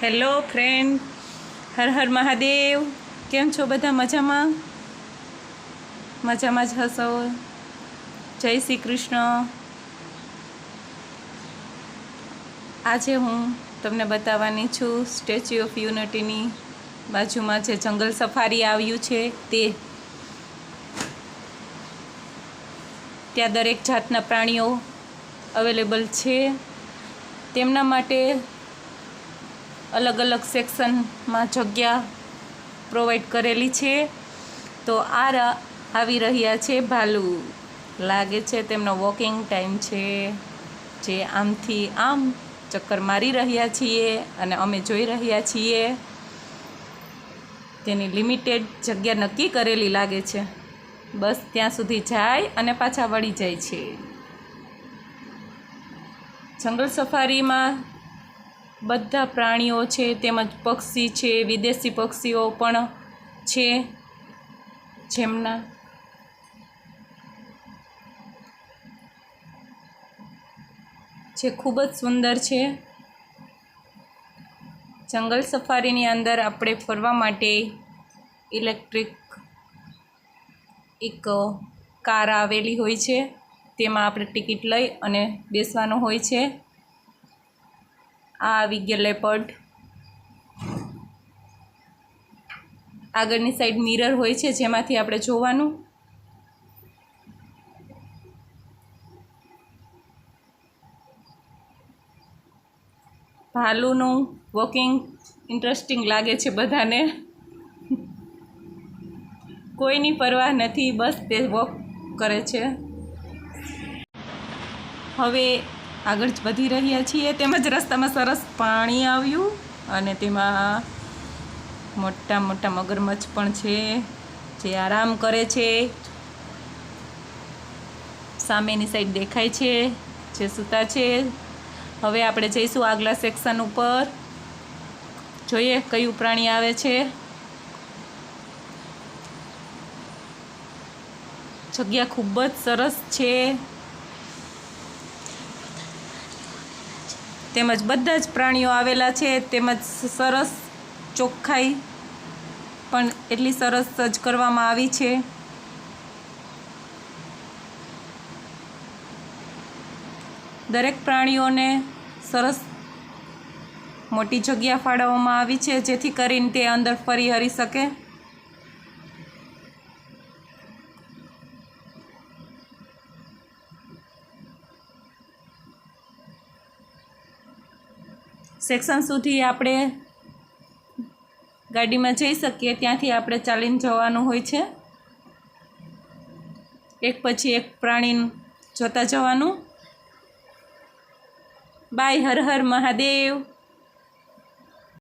Hello friend, Har Har Mahadev. કેમ છો બધા? મજામાં મજામાં જ હશો. જય શ્રી કૃષ્ણ. આજે હું તમને બતાવવાની છું સ્ટેચ્યુ ઓફ યુનિટીની બાજુમાં જે જંગલ સફારી આવ્યું છે તે. ત્યાં દરેક જાતના પ્રાણીઓ અવેલેબલ છે. તેમના માટે અલગ અલગ સેક્શનમાં જગ્યા પ્રોવાઈડ કરેલી છે. તો આવી રહ્યા છે ભાલુ. લાગે છે તેમનો વોકિંગ ટાઈમ છે, જે આમથી આમ ચક્કર મારી રહ્યા છીએ અને અમે જોઈ રહ્યા છીએ. તેની લિમિટેડ જગ્યા નક્કી કરેલી લાગે છે. બસ ત્યાં સુધી જાય અને પાછા વળી જાય છે. જંગલ સફારીમાં બધા પ્રાણીઓ છે, તેમજ પક્ષી છે, વિદેશી પક્ષીઓ પણ છે, જેમના જે ખૂબ જ સુંદર છે. જંગલ સફારીની અંદર આપણે ફરવા માટે ઇલેક્ટ્રિક એક કાર આવેલી હોય છે. તેમાં આપણે ટિકિટ લઈ અને બેસવાનું હોય છે. આ આવી ગયા લેપર્ડ. આગળની સાઈડ મિરર હોય છે, જેમાંથી આપણે જોવાનું. ભાલુનું વોકિંગ ઇન્ટરેસ્ટિંગ લાગે છે બધાને. કોઈની પરવાહ નથી, બસ તે વોક કરે છે. હવે આગળ જ વધી રહ્યા છીએ. તેમજ રસ્તામાં સરસ પાણી આવ્યું અને તેમાં મોટા મોટા મગરમચ્છ પણ છે, જે આરામ કરે છે. સામેની સાઈડ દેખાય છે, જે સૂતા છે. હવે આપણે જઈશું આગલા સેક્શન ઉપર. જોઈએ કયું પ્રાણી આવે છે. જગ્યા ખૂબ જ સરસ છે. તેમજ બધા જ પ્રાણીઓ આવેલા છે. તેમજ સરસ ચોખ્ખાઈ પણ એટલી સરસ જ કરવામાં આવી છે. દરેક પ્રાણીઓને સરસ મોટી જગ્યા ફાળવવામાં આવી છે, જેથી કરીને તે અંદર ફરી હરી શકે. સેક્શન સુધી આપણે ગાડીમાં જઈ શકીએ. ત્યાંથી આપણે ચાલીને જવાનું હોય છે. એક પછી એક પ્રાણી જોતા જવાનું. બાય. હર હર મહાદેવ.